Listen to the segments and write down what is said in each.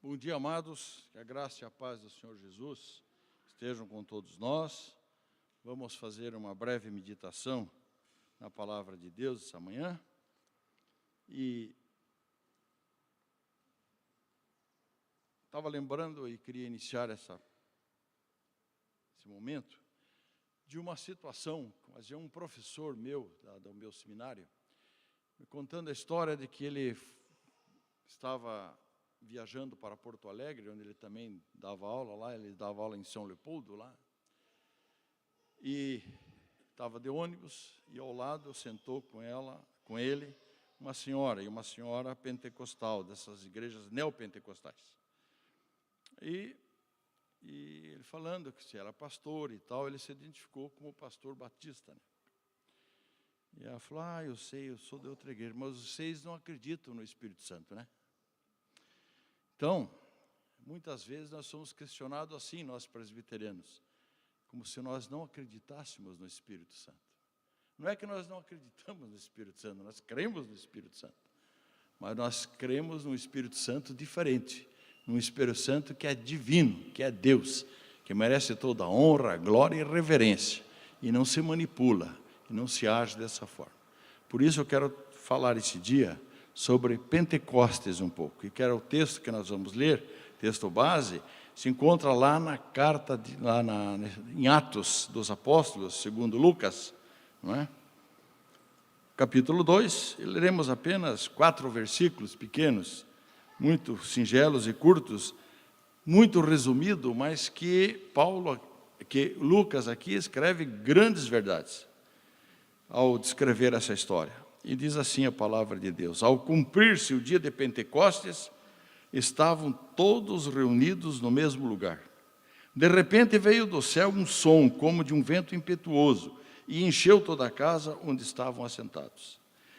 Bom dia, amados, que a graça e a paz do Senhor Jesus estejam com todos nós. Vamos fazer uma breve meditação na palavra de Deus essa manhã. E estava lembrando e queria iniciar esse momento de uma situação, mas um professor meu, do meu seminário, me contando a história de que ele estava viajando para Porto Alegre, onde ele também dava aula lá, ele dava aula em São Leopoldo lá, e estava de ônibus, e ao lado sentou com ele, uma senhora pentecostal, dessas igrejas neopentecostais. E ele falando que se era pastor e tal, ele se identificou como pastor batista, né? E ela falou, eu sei, eu sou de outra igreja, mas vocês não acreditam no Espírito Santo, né? Então, muitas vezes nós somos questionados assim, nós presbiterianos, como se nós não acreditássemos no Espírito Santo. Não é que nós não acreditamos no Espírito Santo, nós cremos no Espírito Santo, mas nós cremos no Espírito Santo diferente, num Espírito Santo que é divino, que é Deus, que merece toda a honra, glória e reverência, e não se manipula, e não se age dessa forma. Por isso eu quero falar esse dia sobre Pentecostes um pouco, e que era o texto que nós vamos ler, texto base, se encontra lá na carta, em Atos dos Apóstolos, segundo Lucas, não é? Capítulo 2, e leremos apenas 4 versículos pequenos, muito singelos e curtos, muito resumido, mas que Lucas aqui escreve grandes verdades, ao descrever essa história. E diz assim a palavra de Deus: ao cumprir-se o dia de Pentecostes, estavam todos reunidos no mesmo lugar. De repente veio do céu um som, como de um vento impetuoso, e encheu toda a casa onde estavam assentados.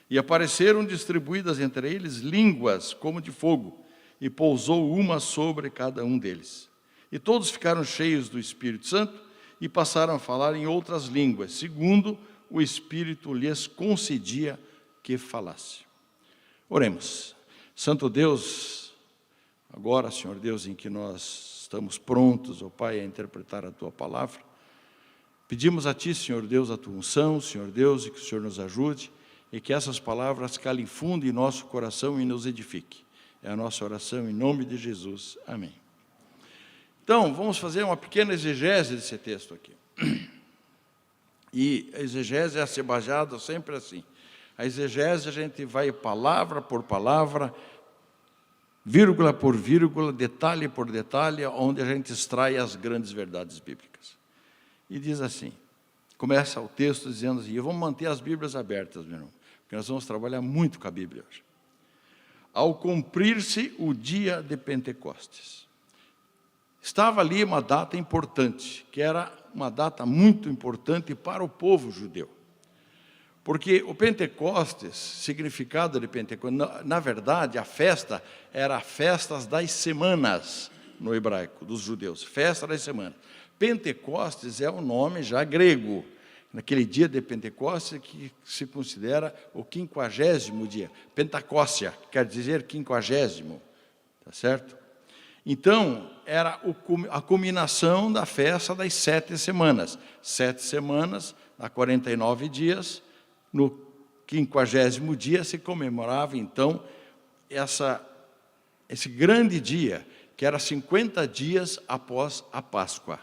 E apareceram distribuídas entre eles línguas como de fogo, e pousou uma sobre cada um deles. E todos ficaram cheios do Espírito Santo, e passaram a falar em outras línguas, segundo o Espírito lhes concedia que falasse. Oremos. Santo Deus, agora, Senhor Deus, em que nós estamos prontos, ó Pai, a interpretar a Tua palavra, pedimos a Ti, Senhor Deus, a Tua unção, Senhor Deus, e que o Senhor nos ajude, e que essas palavras calem fundo em nosso coração e nos edifique. É a nossa oração em nome de Jesus. Amém. Então, vamos fazer uma pequena exegese desse texto aqui. E a exegese é baseada sempre assim. A exegese a gente vai palavra por palavra, vírgula por vírgula, detalhe por detalhe, onde a gente extrai as grandes verdades bíblicas. E diz assim, começa o texto dizendo assim, vamos manter as Bíblias abertas, meu irmão, porque nós vamos trabalhar muito com a Bíblia hoje. Ao cumprir-se o dia de Pentecostes. Estava ali uma data importante, que era uma data muito importante para o povo judeu. Porque o Pentecostes, significado de Pentecostes, na verdade, a festa era a festa das semanas, no hebraico, dos judeus, festa das semanas. Pentecostes é o nome já grego, naquele dia de Pentecostes, que se considera o 50º dia. Pentacóstia, quer dizer 50º, tá certo? Então, era a culminação da festa das 7 semanas. 7 semanas, há 49 dias, no 50º dia se comemorava, então, esse grande dia, que era 50 dias após a Páscoa.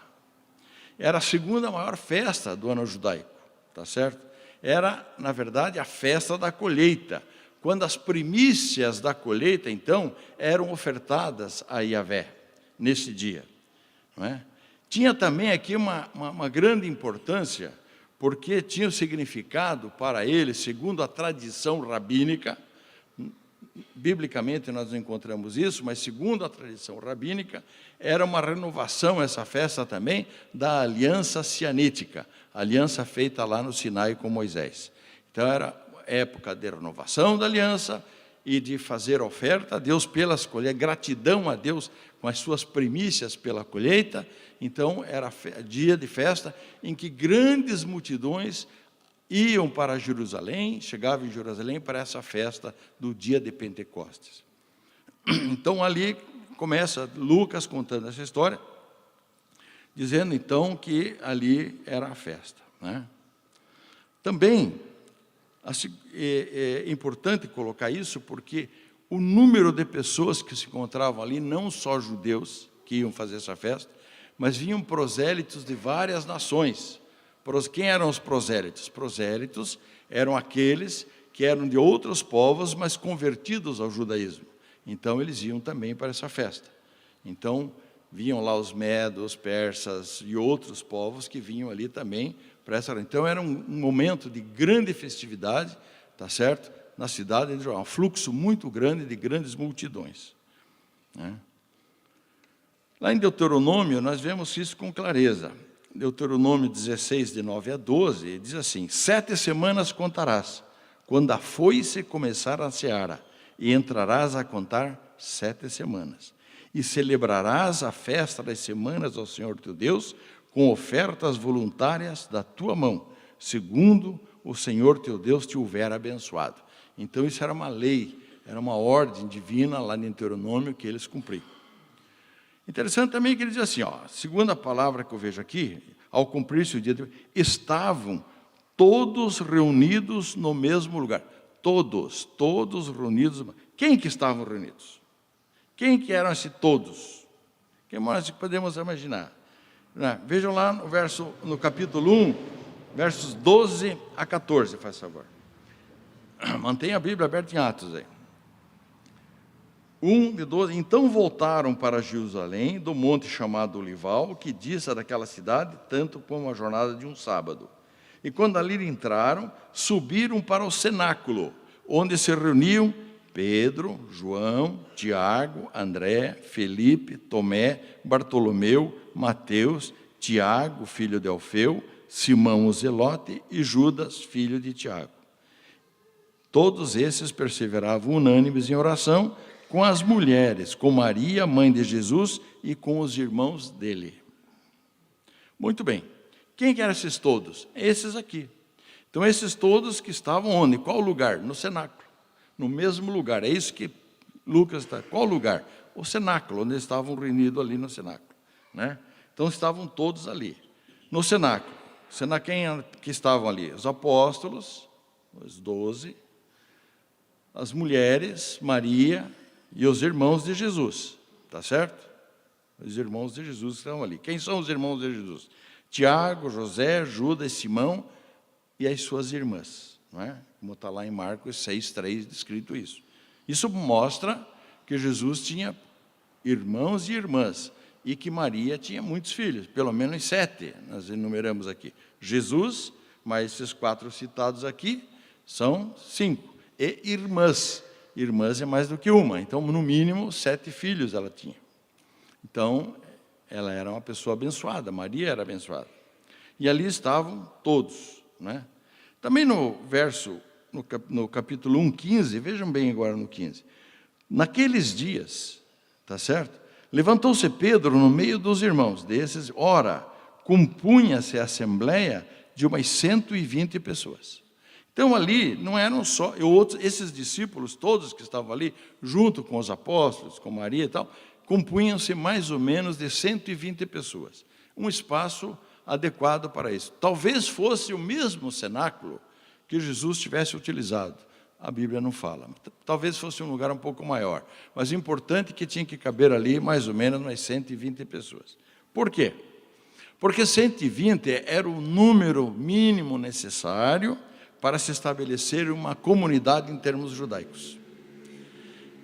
Era a segunda maior festa do ano judaico, tá certo? Era, na verdade, a festa da colheita, quando as primícias da colheita, então, eram ofertadas a Yahvé, nesse dia, não é? Tinha também aqui uma grande importância, porque tinha o significado para ele, segundo a tradição rabínica, biblicamente nós não encontramos isso, mas segundo a tradição rabínica, era uma renovação, essa festa também, da aliança sianítica, aliança feita lá no Sinai com Moisés. Então era época de renovação da aliança e de fazer oferta a Deus pelas colheitas, gratidão a Deus com as suas primícias pela colheita. Então era dia de festa em que grandes multidões iam para Jerusalém, chegavam em Jerusalém para essa festa do dia de Pentecostes. Então ali começa Lucas contando essa história, dizendo então que ali era a festa, né? Também é importante colocar isso, porque o número de pessoas que se encontravam ali, não só judeus que iam fazer essa festa, mas vinham prosélitos de várias nações. Quem eram os prosélitos? Prosélitos eram aqueles que eram de outros povos, mas convertidos ao judaísmo. Então, eles iam também para essa festa. Então, vinham lá os medos, persas e outros povos que vinham ali também para essa. Então, era um momento de grande festividade, tá certo? Na cidade de Jerusalém, um fluxo muito grande de grandes multidões, né? Lá em Deuteronômio, nós vemos isso com clareza. Deuteronômio 16, de 9 a 12, diz assim: 7 semanas contarás, quando a foice começar a seara, e entrarás a contar 7 semanas. E celebrarás a festa das semanas ao Senhor teu Deus, com ofertas voluntárias da tua mão, segundo o Senhor teu Deus te houver abençoado. Então, isso era uma lei, era uma ordem divina lá em Deuteronômio que eles cumpriam. Interessante também que ele diz assim, segunda palavra que eu vejo aqui, ao cumprir-se o dia, estavam todos reunidos no mesmo lugar. Todos reunidos. Quem que estavam reunidos? Quem que eram esses todos? Quem nós podemos imaginar? Vejam lá no capítulo 1, versos 12 a 14, faz favor. Mantenha a Bíblia aberta em Atos aí. 1 de 12, então voltaram para Jerusalém, do monte chamado Olival, que dista daquela cidade, tanto como a jornada de um sábado. E quando ali entraram, subiram para o cenáculo, onde se reuniam Pedro, João, Tiago, André, Felipe, Tomé, Bartolomeu, Mateus, Tiago, filho de Alfeu, Simão o Zelote e Judas, filho de Tiago. Todos esses perseveravam unânimes em oração, com as mulheres, com Maria, mãe de Jesus, e com os irmãos dele. Muito bem. Quem que eram esses todos? Esses aqui. Então, esses todos que estavam onde? Qual lugar? No cenáculo. No mesmo lugar. É isso que Lucas está. Qual lugar? O cenáculo, onde eles estavam reunidos ali no cenáculo, né? Então, estavam todos ali. No cenáculo. Quem que estavam ali? Os apóstolos, os 12, as mulheres, Maria e os irmãos de Jesus, tá certo? Os irmãos de Jesus estão ali. Quem são os irmãos de Jesus? Tiago, José, Judas, Simão e as suas irmãs, não é? Como está lá em Marcos 6:3 descrito isso. Isso mostra que Jesus tinha irmãos e irmãs e que Maria tinha muitos filhos, pelo menos 7, nós enumeramos aqui. Jesus, mas esses 4 citados aqui são 5. E irmãs. Irmãs é mais do que uma, então no mínimo 7 filhos ela tinha. Então ela era uma pessoa abençoada, Maria era abençoada. E ali estavam todos, né? Também no capítulo 1:15, vejam bem agora no 15. Naqueles dias, tá certo? Levantou-se Pedro no meio dos irmãos desses, ora, compunha-se a assembleia de umas 120 pessoas. Então, ali, não eram só esses discípulos, todos que estavam ali, junto com os apóstolos, com Maria e tal, compunham-se mais ou menos de 120 pessoas. Um espaço adequado para isso. Talvez fosse o mesmo cenáculo que Jesus tivesse utilizado. A Bíblia não fala. Talvez fosse um lugar um pouco maior. Mas o importante é que tinha que caber ali mais ou menos umas 120 pessoas. Por quê? Porque 120 era o número mínimo necessário para se estabelecer uma comunidade em termos judaicos.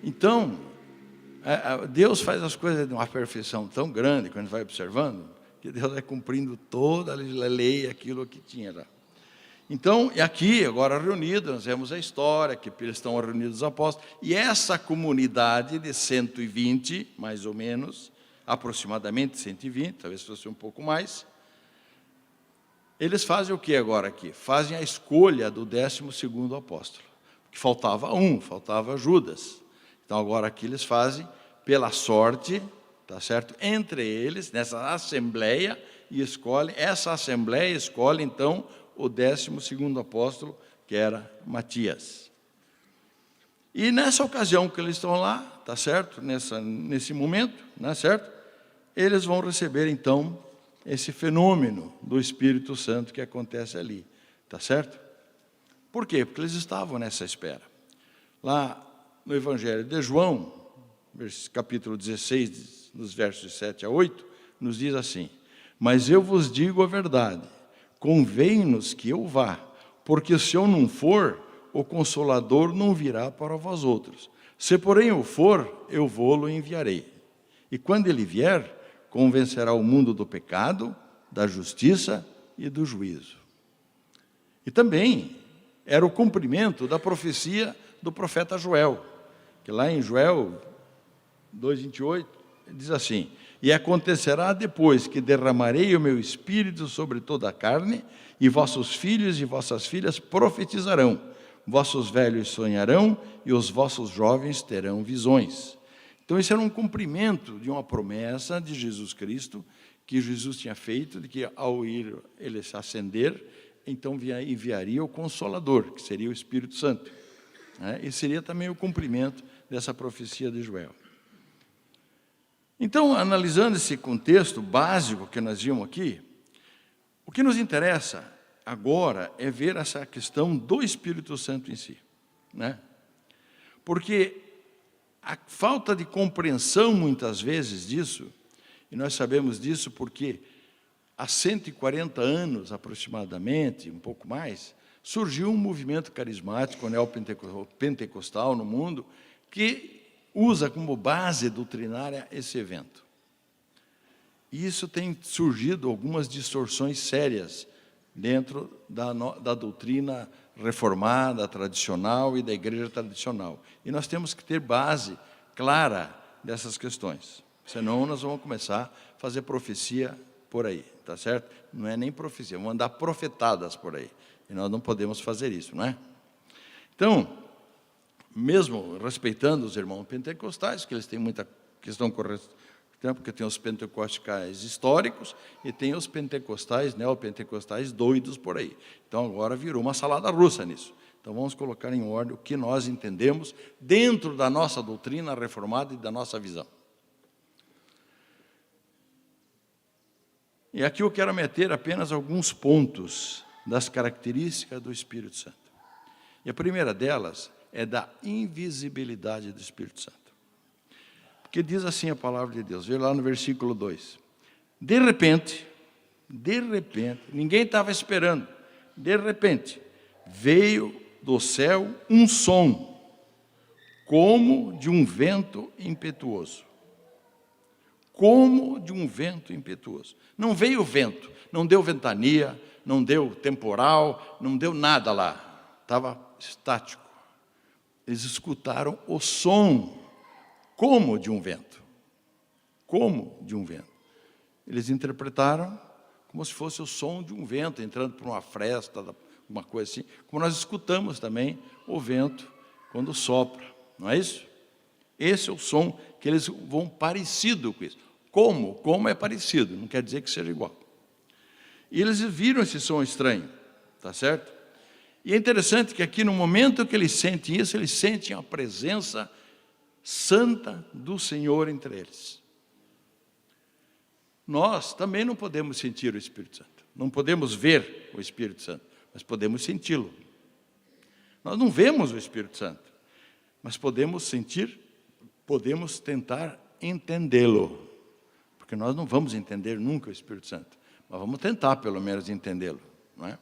Então, Deus faz as coisas de uma perfeição tão grande, quando a gente vai observando, que Deus vai cumprindo toda a lei, aquilo que tinha lá. Então, e aqui, agora reunidos, nós vemos a história, que eles estão reunidos os apóstolos, e essa comunidade de 120, mais ou menos, aproximadamente 120, talvez fosse um pouco mais, eles fazem o que agora aqui? Fazem a escolha do 12º apóstolo, que faltava Judas. Então agora aqui eles fazem pela sorte, tá certo? Entre eles, nessa assembleia, e essa assembleia escolhe então o 12º apóstolo, que era Matias. E nessa ocasião que eles estão lá, tá certo? Nesse momento, né, certo? Eles vão receber, então, esse fenômeno do Espírito Santo que acontece ali, tá certo? Por quê? Porque eles estavam nessa espera. Lá no Evangelho de João, capítulo 16, nos versos 7 a 8, nos diz assim: mas eu vos digo a verdade, convém-nos que eu vá, porque se eu não for, o Consolador não virá para vós outros. Se porém eu for, eu vou-lo enviarei. E quando ele vier, convencerá o mundo do pecado, da justiça e do juízo. E também era o cumprimento da profecia do profeta Joel, que lá em Joel 2:28, diz assim: e acontecerá depois que derramarei o meu espírito sobre toda a carne, e vossos filhos e vossas filhas profetizarão, vossos velhos sonharão, e os vossos jovens terão visões. Então, esse era um cumprimento de uma promessa de Jesus Cristo, que Jesus tinha feito, de que ao ir ele se ascender, então enviaria o Consolador, que seria o Espírito Santo. E seria também o cumprimento dessa profecia de Joel. Então, analisando esse contexto básico que nós vimos aqui, o que nos interessa agora é ver essa questão do Espírito Santo em si, né? Porque a falta de compreensão, muitas vezes, disso, e nós sabemos disso porque há 140 anos, aproximadamente, um pouco mais, surgiu um movimento carismático neopentecostal no mundo que usa como base doutrinária esse evento. E isso tem surgido algumas distorções sérias dentro da doutrina reformada, tradicional e da igreja tradicional. E nós temos que ter base clara dessas questões. Senão nós vamos começar a fazer profecia por aí, tá certo? Não é nem profecia, vamos andar profetadas por aí. E nós não podemos fazer isso, não é? Então, mesmo respeitando os irmãos pentecostais, que eles têm muita questão correta, porque tem os pentecostais históricos e tem os pentecostais, neopentecostais doidos por aí. Então, agora virou uma salada russa nisso. Então, vamos colocar em ordem o que nós entendemos dentro da nossa doutrina reformada e da nossa visão. E aqui eu quero meter apenas alguns pontos das características do Espírito Santo. E a primeira delas é da invisibilidade do Espírito Santo. Porque diz assim a palavra de Deus, vê lá no versículo 2. De repente, ninguém estava esperando, de repente, veio do céu um som, como de um vento impetuoso. Como de um vento impetuoso. Não veio vento, não deu ventania, não deu temporal, não deu nada lá. Estava estático. Eles escutaram o som como de um vento. Como de um vento. Eles interpretaram como se fosse o som de um vento, entrando por uma fresta, uma coisa assim. Como nós escutamos também o vento quando sopra. Não é isso? Esse é o som que eles vão parecido com isso. Como é parecido, não quer dizer que seja igual. E eles viram esse som estranho, tá certo? E é interessante que aqui no momento que eles sentem isso, eles sentem a presença santa do Senhor entre eles. Nós também não podemos sentir o Espírito Santo. Não podemos ver o Espírito Santo, mas podemos senti-lo. Nós não vemos o Espírito Santo, mas podemos sentir, podemos tentar entendê-lo. Porque nós não vamos entender nunca o Espírito Santo, mas vamos tentar pelo menos entendê-lo, não é?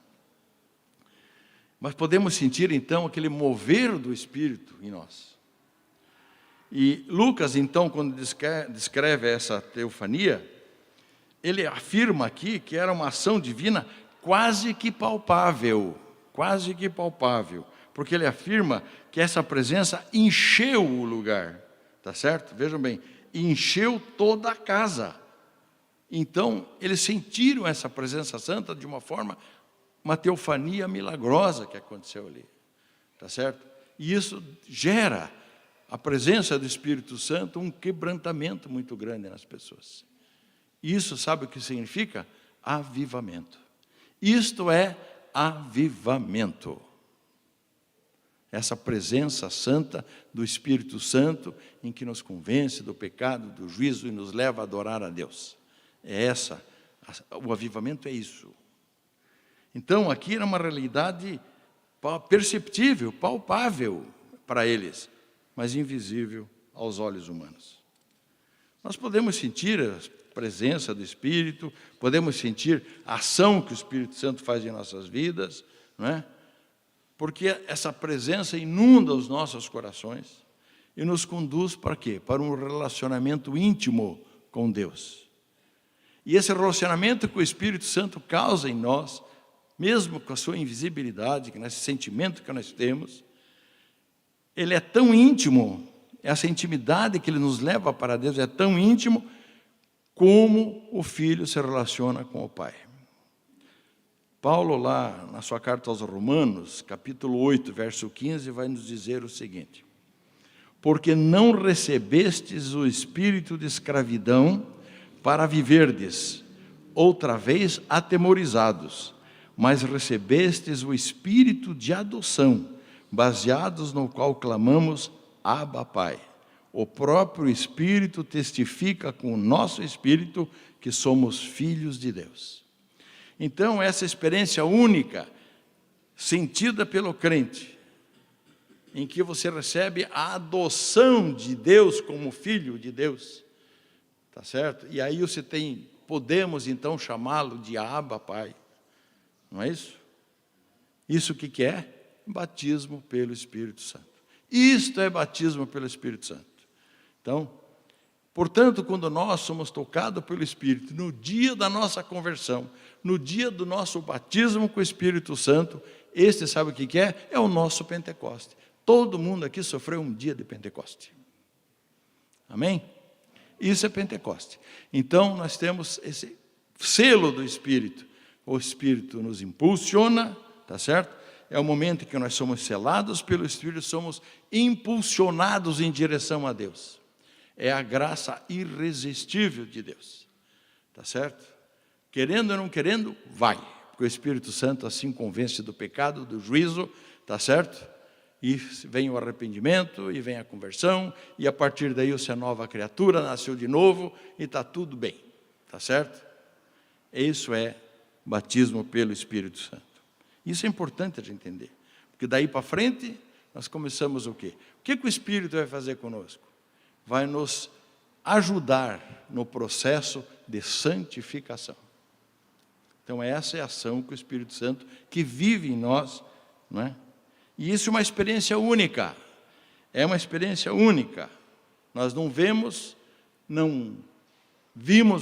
Mas podemos sentir então aquele mover do Espírito em nós. E Lucas então, quando descreve essa teofania, ele afirma aqui que era uma ação divina quase que palpável, porque ele afirma que essa presença encheu o lugar, tá certo? Vejam bem, encheu toda a casa. Então, eles sentiram essa presença santa de uma forma, uma teofania milagrosa que aconteceu ali, tá certo? E isso gera a presença do Espírito Santo, um quebrantamento muito grande nas pessoas. Isso, sabe o que significa? Avivamento. Isto é avivamento. essa presença santa do Espírito Santo, em que nos convence do pecado, do juízo e nos leva a adorar a Deus. O avivamento é isso. Então, aqui era uma realidade perceptível, palpável para eles, mas invisível aos olhos humanos. Nós podemos sentir a presença do Espírito, podemos sentir a ação que o Espírito Santo faz em nossas vidas, não é? Porque essa presença inunda os nossos corações e nos conduz para quê? Para um relacionamento íntimo com Deus. E esse relacionamento que o Espírito Santo causa em nós, mesmo com a sua invisibilidade, com esse sentimento que nós temos, ele é tão íntimo, essa intimidade que ele nos leva para Deus é tão íntimo como o Filho se relaciona com o Pai. Paulo, lá na sua carta aos Romanos, capítulo 8, verso 15, vai nos dizer o seguinte: porque não recebestes o espírito de escravidão para viverdes, outra vez atemorizados, mas recebestes o espírito de adoção, baseados no qual clamamos, Abba, Pai. O próprio Espírito testifica com o nosso espírito que somos filhos de Deus. Então, essa experiência única, sentida pelo crente, em que você recebe a adoção de Deus como filho de Deus, tá certo? E aí podemos então chamá-lo de Abba, Pai, não é isso? Isso o que é? Batismo pelo Espírito Santo. Isto é batismo pelo Espírito Santo. Então, portanto, quando nós somos tocados pelo Espírito, no dia da nossa conversão, no dia do nosso batismo com o Espírito Santo, sabe o que é? É o nosso Pentecoste. Todo mundo aqui sofreu um dia de Pentecoste. Amém? Isso é Pentecoste. Então, nós temos esse selo do Espírito. O Espírito nos impulsiona, tá certo? É o momento em que nós somos selados pelo Espírito, somos impulsionados em direção a Deus. É a graça irresistível de Deus. Tá certo? Querendo ou não querendo, vai. Porque o Espírito Santo assim convence do pecado, do juízo, tá certo? E vem o arrependimento, e vem a conversão, e a partir daí você é nova criatura, nasceu de novo, e está tudo bem. Tá certo? Isso é batismo pelo Espírito Santo. Isso é importante a gente entender. Porque daí para frente, nós começamos o quê? O que o Espírito vai fazer conosco? Vai nos ajudar no processo de santificação. Então, essa é a ação que o Espírito Santo, que vive em nós, não é? E isso é uma experiência única. É uma experiência única. Nós não vimos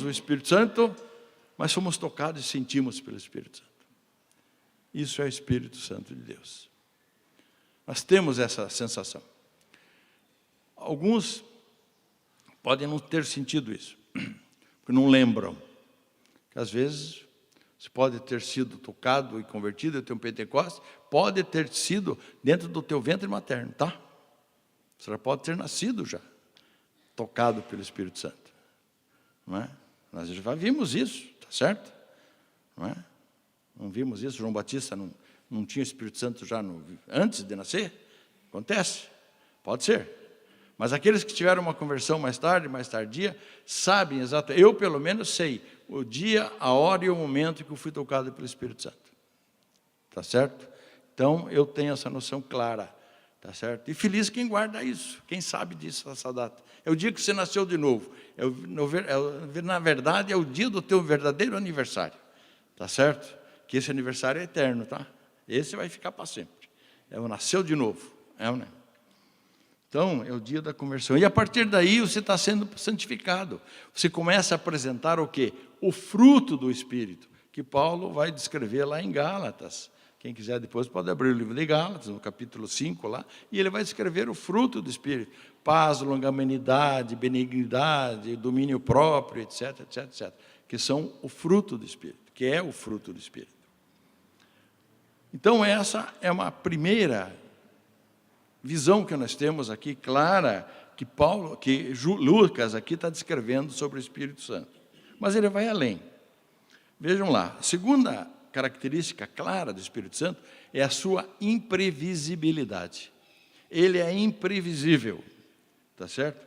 o Espírito Santo, mas somos tocados e sentimos pelo Espírito Santo. Isso é o Espírito Santo de Deus. Nós temos essa sensação. Alguns podem não ter sentido isso, porque não lembram. Que às vezes você pode ter sido tocado e convertido, ter um Pentecostes, pode ter sido dentro do teu ventre materno, tá? Você já pode ter nascido já, tocado pelo Espírito Santo. Não é? Nós já vimos isso, tá certo? Não é? Não vimos isso? João Batista não tinha Espírito Santo já antes de nascer? Acontece, pode ser. Mas aqueles que tiveram uma conversão mais tarde, mais tardia, sabem exatamente. Eu, pelo menos, sei o dia, a hora e o momento que eu fui tocado pelo Espírito Santo. Tá certo? Então, eu tenho essa noção clara. Tá certo? E feliz quem guarda isso, quem sabe disso, essa data. É o dia que você nasceu de novo. Na verdade, é o dia do teu verdadeiro aniversário. Tá certo? Que esse aniversário é eterno, tá? Esse vai ficar para sempre. Nasceu de novo. Né? Então, é o dia da conversão. E a partir daí, você está sendo santificado. Você começa a apresentar o quê? O fruto do Espírito, que Paulo vai descrever lá em Gálatas. Quem quiser depois pode abrir o livro de Gálatas, no capítulo 5 lá, e ele vai descrever o fruto do Espírito. Paz, longanimidade, benignidade, domínio próprio, etc, etc, etc. Que são o fruto do Espírito, que é o fruto do Espírito. Então, essa é uma primeira visão que nós temos aqui, clara, que Lucas aqui está descrevendo sobre o Espírito Santo. Mas ele vai além. Vejam lá, a segunda característica clara do Espírito Santo é a sua imprevisibilidade. Ele é imprevisível, tá certo?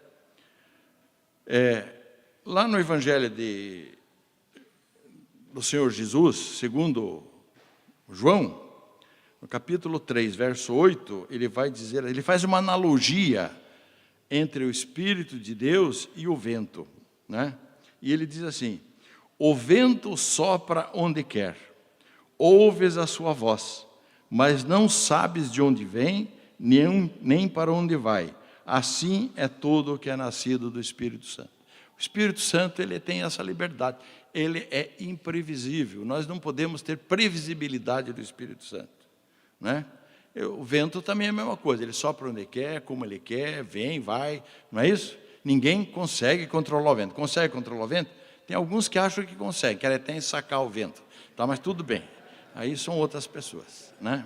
Lá no Evangelho do Senhor Jesus, segundo João, no capítulo 3, verso 8, ele vai dizer, ele faz uma analogia entre o Espírito de Deus e o vento, né? E ele diz assim: o vento sopra onde quer, ouves a sua voz, mas não sabes de onde vem, nem para onde vai. Assim é todo o que é nascido do Espírito Santo. O Espírito Santo, ele tem essa liberdade, ele é imprevisível, nós não podemos ter previsibilidade do Espírito Santo, né? O vento também é a mesma coisa, ele sopra onde quer, como ele quer, vem, vai, não é isso? Ninguém consegue controlar o vento. Consegue controlar o vento? Tem alguns que acham que conseguem, querem até ensacar o vento, tá? Mas tudo bem, aí são outras pessoas, né?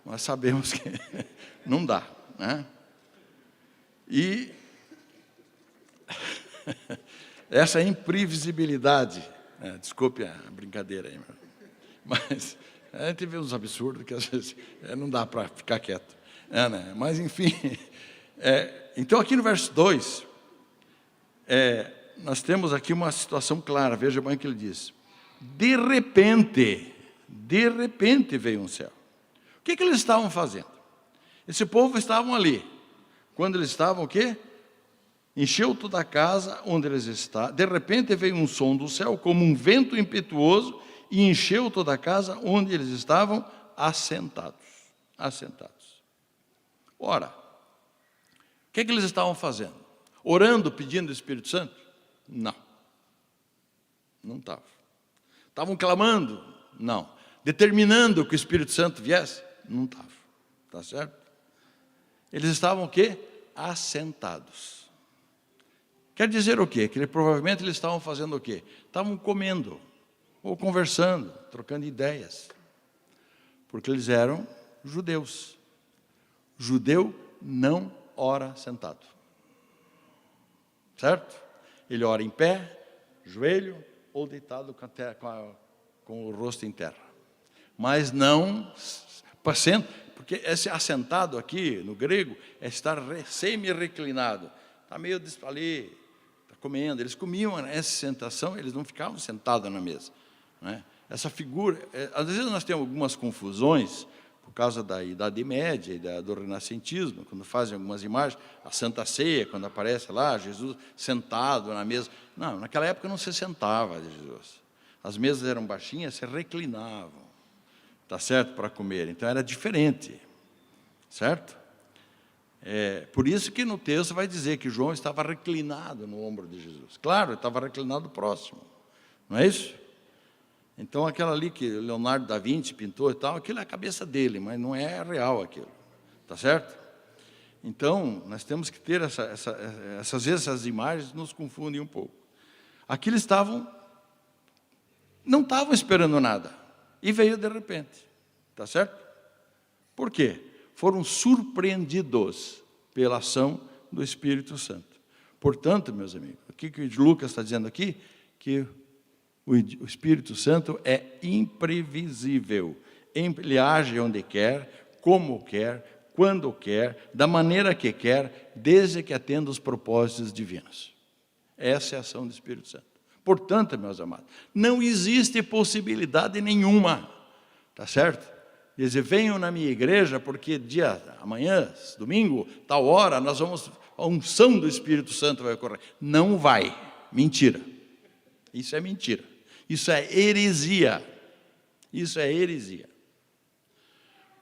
Nós sabemos que não dá, né? E essa imprevisibilidade, desculpe a brincadeira aí, mas a gente vê uns absurdos que às vezes não dá para ficar quieto, né? Mas enfim, então aqui no verso 2, nós temos aqui uma situação clara, veja bem o que ele diz: de repente veio um céu. O que eles estavam fazendo? Esse povo estavam ali, quando eles estavam o quê? Encheu toda a casa onde eles estavam. De repente veio um som do céu, como um vento impetuoso, e encheu toda a casa onde eles estavam assentados. Ora, o que eles estavam fazendo? Orando, pedindo o Espírito Santo? Não estavam. Estavam clamando? Não. Determinando que o Espírito Santo viesse? Não estavam. Tá certo? Eles estavam o quê? Assentados. Quer dizer o quê? Que provavelmente eles estavam fazendo o quê? Estavam comendo, ou conversando, trocando ideias. Porque eles eram judeus. Judeu não ora sentado. Certo? Ele ora em pé, joelho, ou deitado com o rosto em terra. Mas não porque esse assentado aqui, no grego, é estar semi-reclinado. Está meio ali, está comendo. Eles comiam essa sentação, eles não ficavam sentados na mesa, né? Essa figura, às vezes nós temos algumas confusões, por causa da Idade Média e do Renascentismo, quando fazem algumas imagens, a Santa Ceia, quando aparece lá, Jesus sentado na mesa. Não, naquela época não se sentava de Jesus. As mesas eram baixinhas, se reclinavam, tá certo, para comer. Então era diferente, certo? Por isso que no texto vai dizer que João estava reclinado no ombro de Jesus. Claro, estava reclinado próximo, não é isso? Então aquela ali que Leonardo da Vinci pintou e tal, aquilo é a cabeça dele, mas não é real aquilo, tá certo? Então nós temos que ter às vezes essas imagens nos confundem um pouco. Aqui eles não estavam esperando nada, e veio de repente, tá certo? Por quê? Foram surpreendidos pela ação do Espírito Santo. Portanto, meus amigos, o que Lucas está dizendo aqui? Que o Espírito Santo é imprevisível. Ele age onde quer, como quer, quando quer, da maneira que quer, desde que atenda os propósitos divinos. Essa é a ação do Espírito Santo. Portanto, meus amados, não existe possibilidade nenhuma, tá certo? Dizer, venham na minha igreja, porque amanhã, domingo, tal hora, a unção do Espírito Santo vai ocorrer. Não vai. Mentira. Isso é mentira. Isso é heresia. Isso é heresia.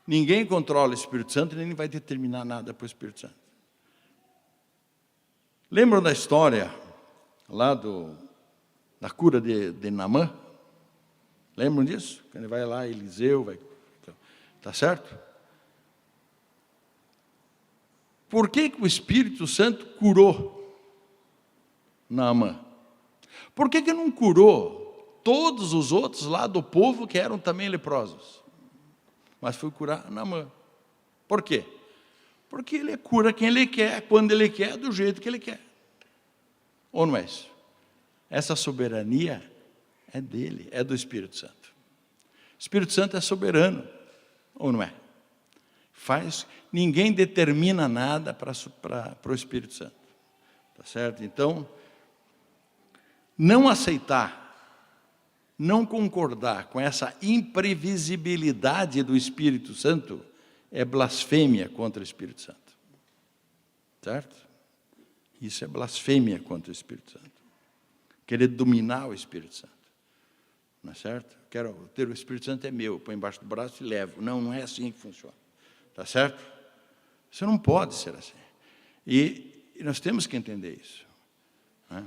Ninguém controla o Espírito Santo, nem vai determinar nada para o Espírito Santo. Lembram da história lá da cura de Naamã? Lembram disso? Quando ele vai lá, Eliseu vai... Tá certo? Por que o Espírito Santo curou Naamã? Por que não curou todos os outros lá do povo que eram também leprosos? Mas foi curar Naamã. Por quê? Porque ele cura quem ele quer, quando ele quer, do jeito que ele quer. Ou não é isso? Essa soberania é dele, é do Espírito Santo. O Espírito Santo é soberano. Ou não é? ninguém determina nada para o Espírito Santo. Tá certo? Então, não aceitar, não concordar com essa imprevisibilidade do Espírito Santo é blasfêmia contra o Espírito Santo. Certo? Isso é blasfêmia contra o Espírito Santo. Querer dominar o Espírito Santo. Não é certo? Quero ter o Espírito Santo é meu, eu põe embaixo do braço e levo. Não, não é assim que funciona. Tá certo? Isso não pode ser assim. E nós temos que entender isso. Né?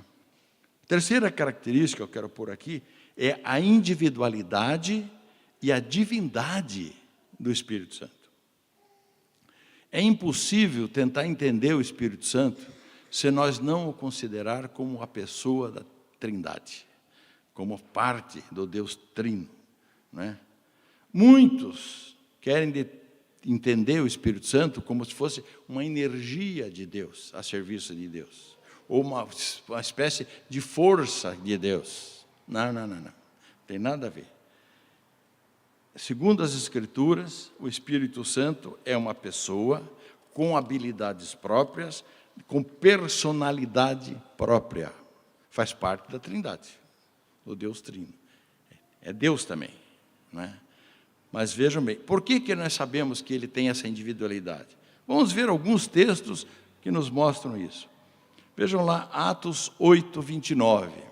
A terceira característica que eu quero pôr aqui é a individualidade e a divindade do Espírito Santo. É impossível tentar entender o Espírito Santo se nós não o considerar como a pessoa da Trindade, como parte do Deus Trino. Né? Muitos querem entender o Espírito Santo como se fosse uma energia de Deus, a serviço de Deus, ou uma espécie de força de Deus. Não, não, não, não. Tem nada a ver. Segundo as Escrituras, o Espírito Santo é uma pessoa com habilidades próprias, com personalidade própria. Faz parte da Trindade, do Deus Trino. É Deus também, não é? Mas vejam bem, por que nós sabemos que ele tem essa individualidade? Vamos ver alguns textos que nos mostram isso. Vejam lá, Atos 8, 29.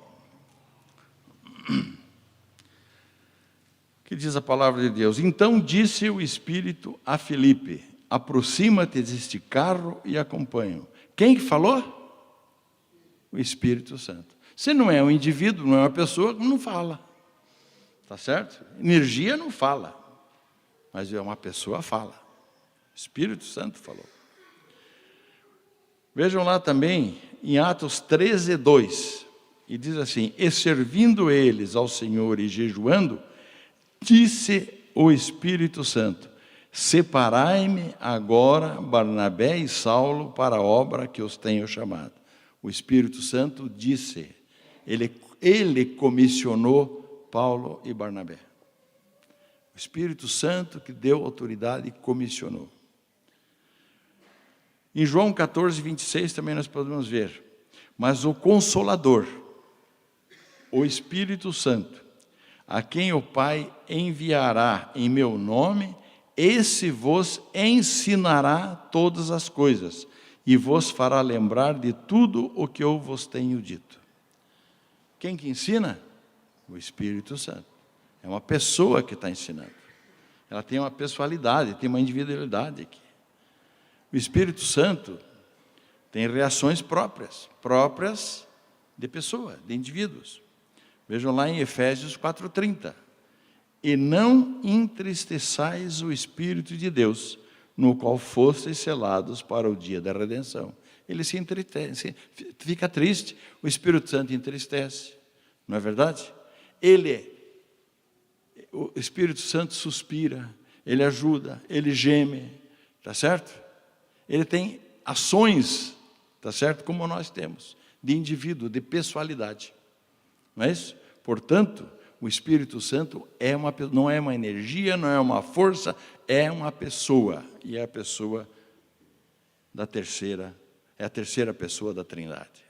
Que diz a palavra de Deus: então disse o Espírito a Filipe: aproxima-te deste carro e acompanha-o. Quem que falou? O Espírito Santo. Se não é um indivíduo, não é uma pessoa, não fala. Tá certo? Energia não fala. Mas é uma pessoa fala. O Espírito Santo falou. Vejam lá também, em Atos 13, 2. E diz assim: e servindo eles ao Senhor e jejuando, disse o Espírito Santo: separai-me agora Barnabé e Saulo para a obra que os tenho chamado. O Espírito Santo disse, ele comissionou Paulo e Barnabé. O Espírito Santo que deu autoridade e comissionou. Em João 14, 26 também nós podemos ver: mas o Consolador, o Espírito Santo, a quem o Pai enviará em meu nome, esse vos ensinará todas as coisas e vos fará lembrar de tudo o que eu vos tenho dito. Quem que ensina? O Espírito Santo. É uma pessoa que está ensinando. Ela tem uma pessoalidade, tem uma individualidade aqui. O Espírito Santo tem reações próprias de pessoa, de indivíduos. Vejam lá em Efésios 4:30. E não entristeçais o Espírito de Deus, no qual fostes selados para o dia da redenção. Ele se entristece, fica triste, o Espírito Santo entristece, não é verdade? O Espírito Santo suspira, ele ajuda, ele geme, tá certo? Ele tem ações, tá certo? Como nós temos, de indivíduo, de pessoalidade, não é isso? Portanto, o Espírito Santo não é uma energia, não é uma força, é uma pessoa. E é a pessoa da terceira, é a terceira pessoa da Trindade.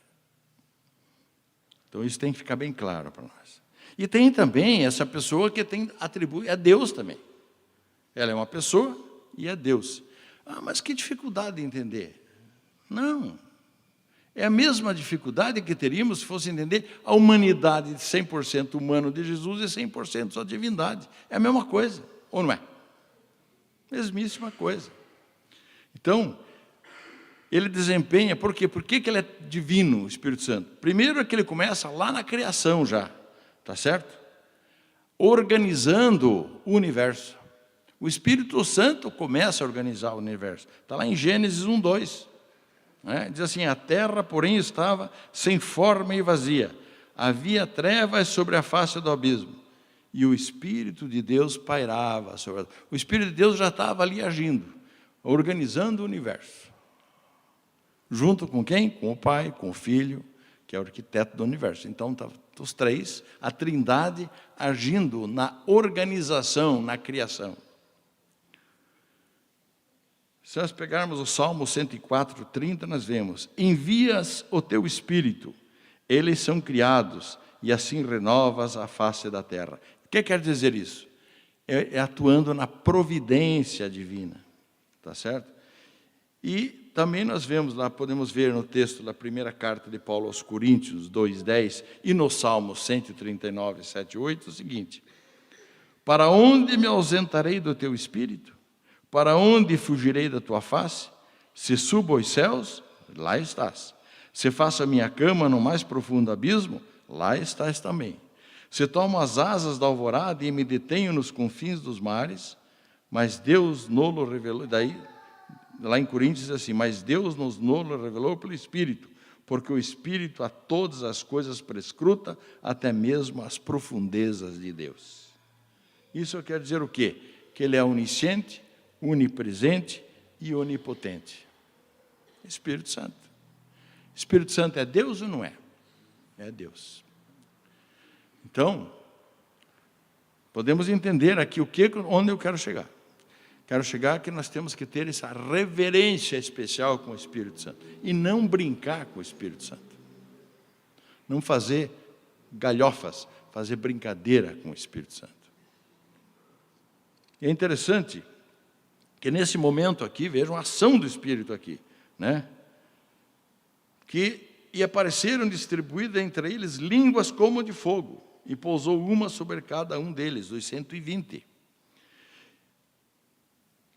Então isso tem que ficar bem claro para nós. E tem também essa pessoa que atribui a Deus também. Ela é uma pessoa e é Deus. Ah, mas que dificuldade de entender. Não. É a mesma dificuldade que teríamos se fosse entender a humanidade de 100% humano de Jesus e 100% sua divindade. É a mesma coisa, ou não é? Mesmíssima coisa. Então, ele desempenha, por quê? Por que ele é divino, o Espírito Santo? Primeiro é que ele começa lá na criação já, tá certo? Organizando o universo. O Espírito Santo começa a organizar o universo. Está lá em Gênesis 1:2. Diz assim: a terra, porém, estava sem forma e vazia. Havia trevas sobre a face do abismo. E o Espírito de Deus pairava sobre ela. O Espírito de Deus já estava ali agindo, organizando o universo. Junto com quem? Com o Pai, com o Filho, que é o arquiteto do universo. Então, os três, a Trindade agindo na organização, na criação. Se nós pegarmos o Salmo 104:30, nós vemos: envias o teu Espírito, eles são criados, e assim renovas a face da terra. O que quer dizer isso? É atuando na providência divina, tá certo? E também nós vemos lá, podemos ver no texto da primeira carta de Paulo aos Coríntios 2:10 e no Salmo 139, 7, 8, o seguinte: para onde me ausentarei do teu Espírito? Para onde fugirei da tua face? Se subo aos céus, lá estás. Se faço a minha cama no mais profundo abismo, lá estás também. Se tomo as asas da alvorada e me detenho nos confins dos mares, mas Deus nolo revelou, daí, lá em Coríntios diz assim: mas Deus nos nolo revelou pelo Espírito, porque o Espírito a todas as coisas prescruta, até mesmo as profundezas de Deus. Isso quer dizer o quê? Que Ele é onisciente, onipresente e onipotente. Espírito Santo. Espírito Santo é Deus ou não é? É Deus. Então, podemos entender aqui onde eu quero chegar. Quero chegar que nós temos que ter essa reverência especial com o Espírito Santo. E não brincar com o Espírito Santo. Não fazer galhofas, fazer brincadeira com o Espírito Santo. E é interessante que nesse momento aqui, vejam a ação do Espírito aqui, né? E apareceram distribuídas entre eles línguas como de fogo, e pousou uma sobre cada um deles, dos 120.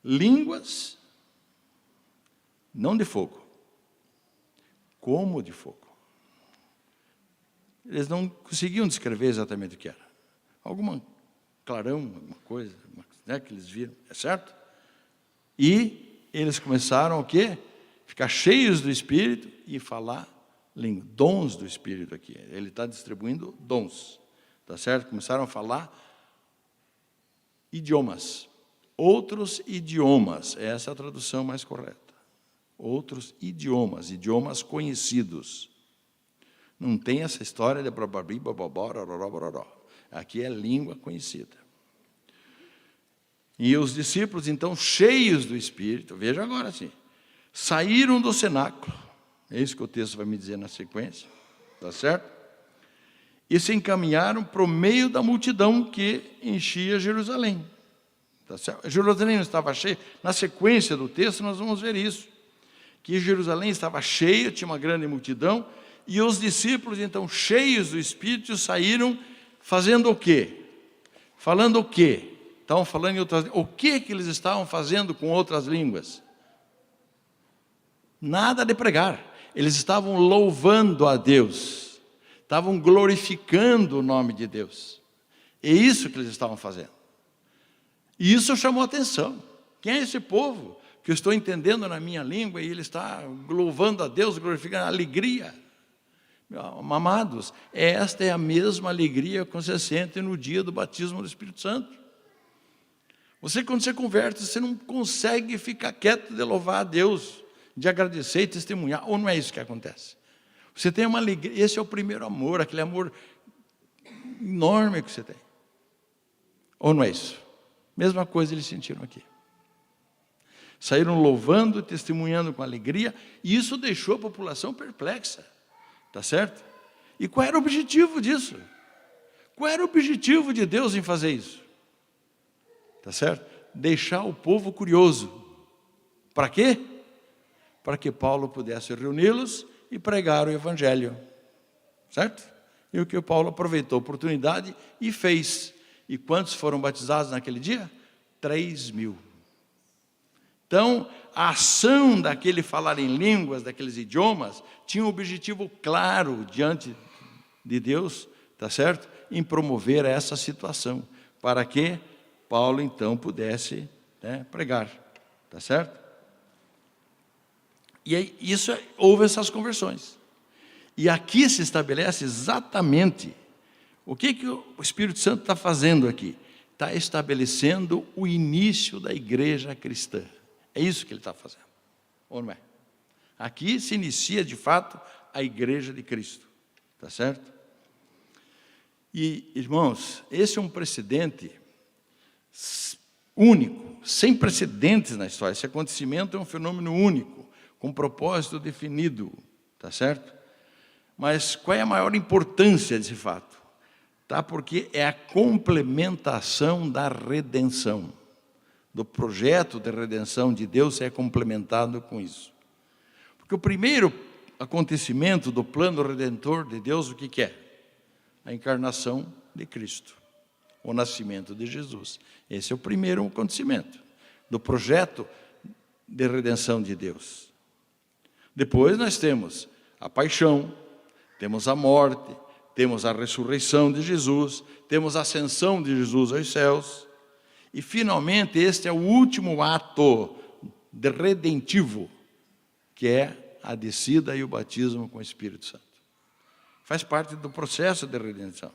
Línguas, não de fogo, como de fogo. Eles não conseguiam descrever exatamente o que era. Algum clarão, alguma coisa, né, que eles viram, é certo? E eles começaram o quê? Ficar cheios do Espírito e falar dons do Espírito aqui. Ele está distribuindo dons, tá certo? Começaram a falar idiomas, outros idiomas, essa é a tradução mais correta. Outros idiomas, idiomas conhecidos. Não tem essa história de bababi, bababó, rororó. Aqui é língua conhecida. E os discípulos, então, cheios do Espírito, veja agora assim, saíram do cenáculo, é isso que o texto vai me dizer na sequência, tá certo? E se encaminharam para o meio da multidão que enchia Jerusalém. Tá certo? Jerusalém não estava cheia. Na sequência do texto nós vamos ver isso, que Jerusalém estava cheia, tinha uma grande multidão, e os discípulos, então, cheios do Espírito, saíram fazendo o quê? Falando o quê? Estavam falando em outras línguas. O que eles estavam fazendo com outras línguas? Nada de pregar. Eles estavam louvando a Deus. Estavam glorificando o nome de Deus. É isso que eles estavam fazendo. E isso chamou a atenção. Quem é esse povo que eu estou entendendo na minha língua e ele está louvando a Deus, glorificando a alegria? Amados, esta é a mesma alegria que você sente no dia do batismo do Espírito Santo. Quando você converte, você não consegue ficar quieto de louvar a Deus, de agradecer e testemunhar, ou não é isso que acontece? Você tem uma alegria, esse é o primeiro amor, aquele amor enorme que você tem. Ou não é isso? Mesma coisa eles sentiram aqui. Saíram louvando, testemunhando com alegria, e isso deixou a população perplexa. Tá certo? E qual era o objetivo disso? Qual era o objetivo de Deus em fazer isso? Tá certo? Deixar o povo curioso. Para quê? Para que Paulo pudesse reuni-los e pregar o Evangelho. Certo? E o que Paulo aproveitou a oportunidade e fez. E quantos foram batizados naquele dia? 3.000. Então, a ação daquele falar em línguas, daqueles idiomas, tinha um objetivo claro diante de Deus, tá certo? Em promover essa situação, para que Paulo, então, pudesse, né, pregar, tá certo? E aí, houve essas conversões. E aqui se estabelece exatamente o que o Espírito Santo está fazendo aqui. Está estabelecendo o início da igreja cristã. É isso que ele está fazendo, ou não é? Aqui se inicia, de fato, a igreja de Cristo, tá certo? E, irmãos, esse é um precedente único sem precedentes na história. Esse acontecimento é um fenômeno único, com um propósito definido, tá certo? Mas qual é a maior importância desse fato? Tá? Porque é a complementação da redenção. Do projeto de redenção de Deus é complementado com isso. Porque o primeiro acontecimento do plano redentor de Deus, o que é? A encarnação de Cristo, o nascimento de Jesus. Esse é o primeiro acontecimento do projeto de redenção de Deus. Depois nós temos a paixão, temos a morte, temos a ressurreição de Jesus, temos a ascensão de Jesus aos céus, e finalmente este é o último ato de redentivo, que é a descida e o batismo com o Espírito Santo. Faz parte do processo de redenção.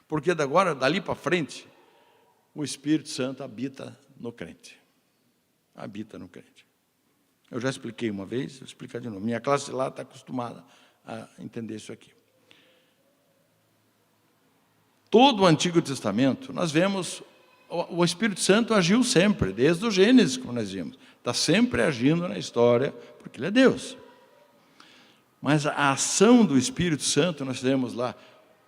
Porque dali para frente, o Espírito Santo habita no crente. Habita no crente. Eu já expliquei uma vez, vou explicar de novo. Minha classe lá está acostumada a entender isso aqui. Todo o Antigo Testamento, nós vemos, o Espírito Santo agiu sempre, desde o Gênesis, como nós vimos. Está sempre agindo na história, porque Ele é Deus. Mas a ação do Espírito Santo, nós temos lá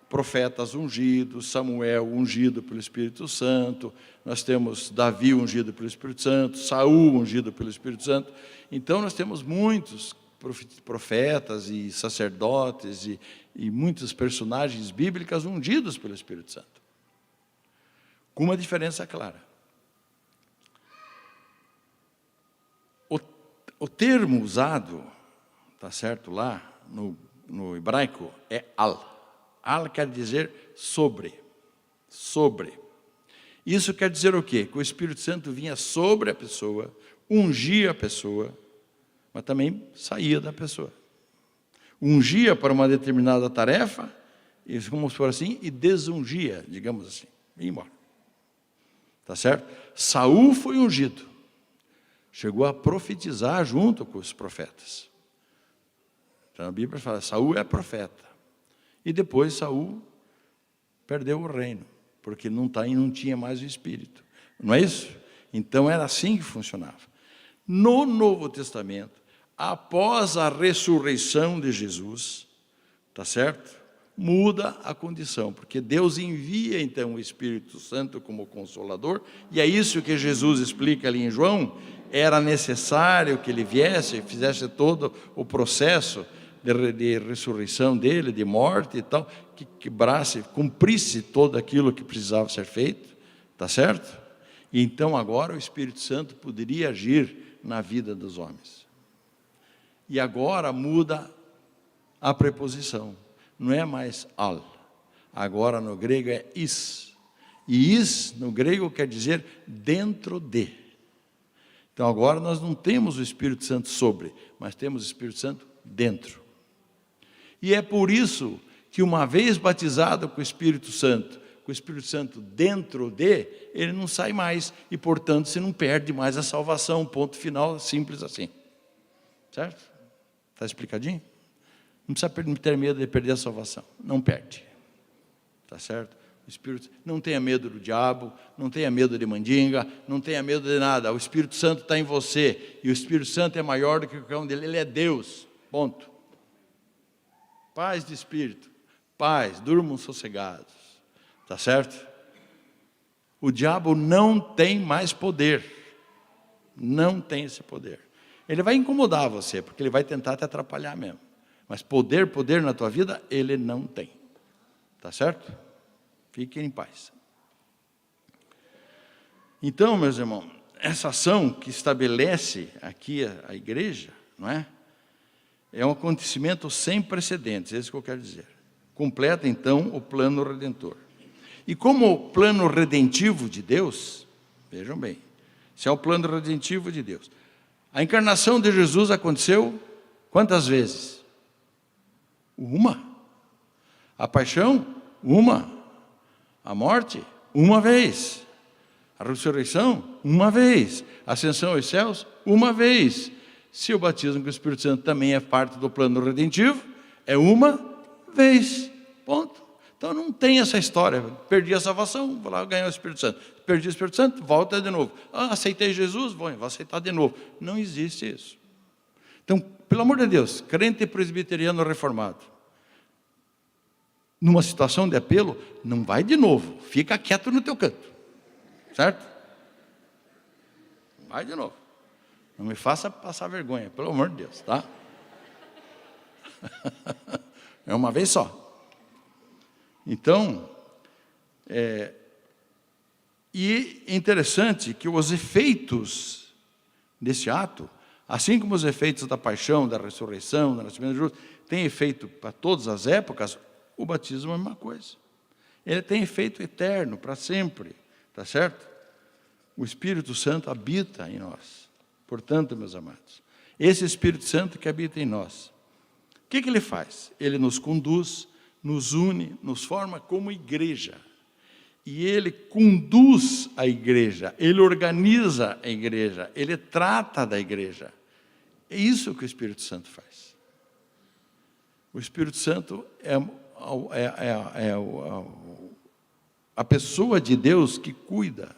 profetas ungidos, Samuel ungido pelo Espírito Santo, nós temos Davi ungido pelo Espírito Santo, Saul ungido pelo Espírito Santo. Então nós temos muitos profetas e sacerdotes e muitos personagens bíblicos ungidos pelo Espírito Santo. Com uma diferença clara. O termo usado, tá certo, lá no hebraico, é al. Al quer dizer sobre. Sobre. Isso quer dizer o quê? Que o Espírito Santo vinha sobre a pessoa, ungia a pessoa, mas também saía da pessoa. Ungia para uma determinada tarefa, e, como se for assim, e desungia, digamos assim, e ia embora. Tá certo? Saul foi ungido. Chegou a profetizar junto com os profetas. Então a Bíblia fala, Saul é profeta. E depois Saul perdeu o reino, porque não tinha mais o Espírito. Não é isso? Então era assim que funcionava. No Novo Testamento, após a ressurreição de Jesus, tá certo? Muda a condição, porque Deus envia então o Espírito Santo como Consolador, e é isso que Jesus explica ali em João, era necessário que ele viesse e fizesse todo o processo de ressurreição dele, de morte e tal, que quebrasse, cumprisse tudo aquilo que precisava ser feito, tá certo? E então agora o Espírito Santo poderia agir na vida dos homens. E agora muda a preposição. Não é mais al, agora no grego é is. E is, no grego, quer dizer dentro de. Então agora nós não temos o Espírito Santo sobre, mas temos o Espírito Santo dentro. E é por isso que uma vez batizado com o Espírito Santo dentro de, ele não sai mais, e portanto você não perde mais a salvação, ponto final, simples assim. Certo? Está explicadinho? Não precisa ter medo de perder a salvação. Não perde. Está certo? O Espírito, não tenha medo do diabo, não tenha medo de mandinga, não tenha medo de nada. O Espírito Santo está em você. E o Espírito Santo é maior do que qualquer um dele. Ele é Deus. Ponto. Paz de espírito. Paz. Durmam sossegados. Está certo? O diabo não tem mais poder. Não tem esse poder. Ele vai incomodar você, porque ele vai tentar te atrapalhar mesmo. Mas poder na tua vida, ele não tem. Tá certo? Fiquem em paz. Então, meus irmãos, essa ação que estabelece aqui a igreja, não é? É um acontecimento sem precedentes, é isso que eu quero dizer. Completa, então, o plano redentor. E como o plano redentivo de Deus, vejam bem, se é o plano redentivo de Deus. A encarnação de Jesus aconteceu quantas vezes? Uma. A paixão? Uma. A morte? Uma vez. A ressurreição? Uma vez. A ascensão aos céus? Uma vez. Se o batismo com o Espírito Santo também é parte do plano redentivo, é uma vez. Ponto. Então não tem essa história, perdi a salvação, vou lá ganhar o Espírito Santo. Perdi o Espírito Santo, volta de novo. Aceitei Jesus, vou aceitar de novo. Não existe isso. Então, pelo amor de Deus, crente presbiteriano reformado, numa situação de apelo, não vai de novo, fica quieto no teu canto, certo? Vai de novo. Não me faça passar vergonha, pelo amor de Deus, tá? É uma vez só. Então, e é interessante que os efeitos desse ato, assim como os efeitos da paixão, da ressurreição, da nascimento de Jesus, tem efeito para todas as épocas, o batismo é a mesma coisa. Ele tem efeito eterno, para sempre, tá certo? O Espírito Santo habita em nós. Portanto, meus amados, esse Espírito Santo que habita em nós, o que ele faz? Ele nos conduz, nos une, nos forma como igreja. E ele conduz a igreja, ele organiza a igreja, ele trata da igreja. É isso que o Espírito Santo faz. O Espírito Santo é a pessoa de Deus que cuida,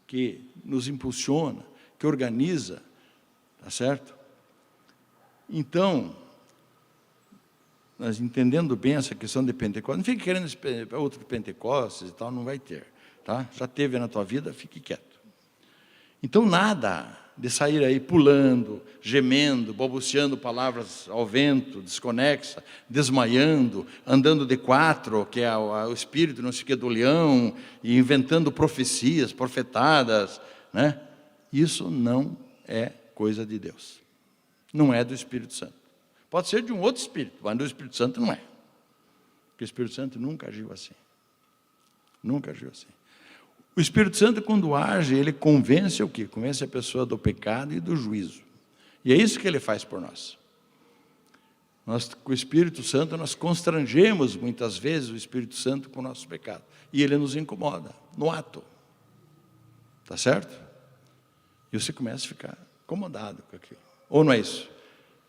que nos impulsiona, que organiza, tá certo? Então, nós entendendo bem essa questão de Pentecostes, não fique querendo outro Pentecostes e tal, não vai ter, tá? Já teve na tua vida, fique quieto. Então, nada de sair aí pulando, gemendo, balbuciando palavras ao vento, desconexa, desmaiando, andando de quatro, que é o espírito não sei o que do leão, e inventando profecias, profetadas, né? Isso não é coisa de Deus. Não é do Espírito Santo. Pode ser de um outro Espírito, mas do Espírito Santo não é. Porque o Espírito Santo nunca agiu assim. Nunca agiu assim. O Espírito Santo, quando age, ele convence o quê? Convence a pessoa do pecado e do juízo. E é isso que ele faz por nós. Nós, com o Espírito Santo, nós constrangemos muitas vezes o Espírito Santo com o nosso pecado. E ele nos incomoda, no ato. Tá certo? E você começa a ficar incomodado com aquilo. Ou não é isso?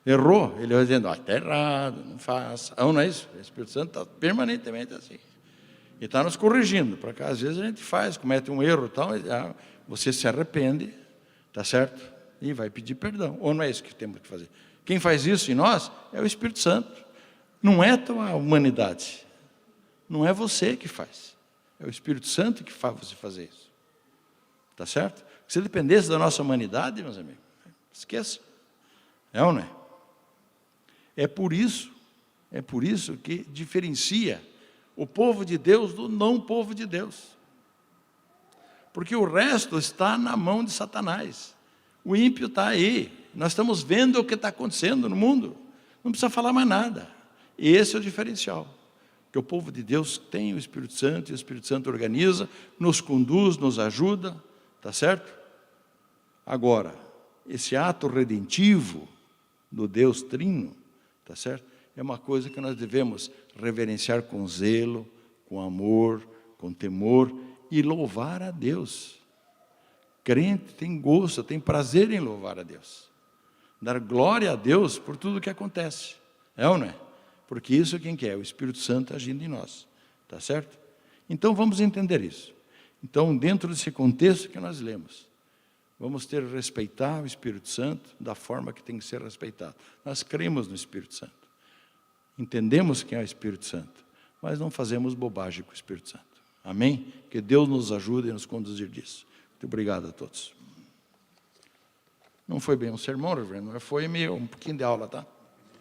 Errou, ele vai dizendo, está errado, não faça. Ou não é isso? O Espírito Santo está permanentemente assim. E está nos corrigindo, para cá, às vezes a gente comete um erro e tal, você se arrepende, tá certo? E vai pedir perdão. Ou não é isso que temos que fazer? Quem faz isso em nós é o Espírito Santo. Não é a tua humanidade. Não é você que faz. É o Espírito Santo que faz você fazer isso. Tá certo? Se dependesse da nossa humanidade, meus amigos, esqueça. É ou não é? É por isso que diferencia o povo de Deus do não povo de Deus. Porque o resto está na mão de Satanás. O ímpio está aí. Nós estamos vendo o que está acontecendo no mundo. Não precisa falar mais nada. E esse é o diferencial. Que o povo de Deus tem o Espírito Santo, e o Espírito Santo organiza, nos conduz, nos ajuda. Tá certo? Agora, esse ato redentivo do Deus Trino, tá certo? É uma coisa que nós devemos reverenciar com zelo, com amor, com temor e louvar a Deus. Crente tem gosto, tem prazer em louvar a Deus. Dar glória a Deus por tudo que acontece. É ou não é? Porque isso quem quer? O Espírito Santo agindo em nós. Tá certo? Então vamos entender isso. Então, dentro desse contexto que nós lemos, vamos ter que respeitar o Espírito Santo da forma que tem que ser respeitado. Nós cremos no Espírito Santo. Entendemos quem é o Espírito Santo, mas não fazemos bobagem com o Espírito Santo. Amém? Que Deus nos ajude a nos conduzir disso. Muito obrigado a todos. Não foi bem um sermão, reverendo, mas foi meio um pouquinho de aula, tá?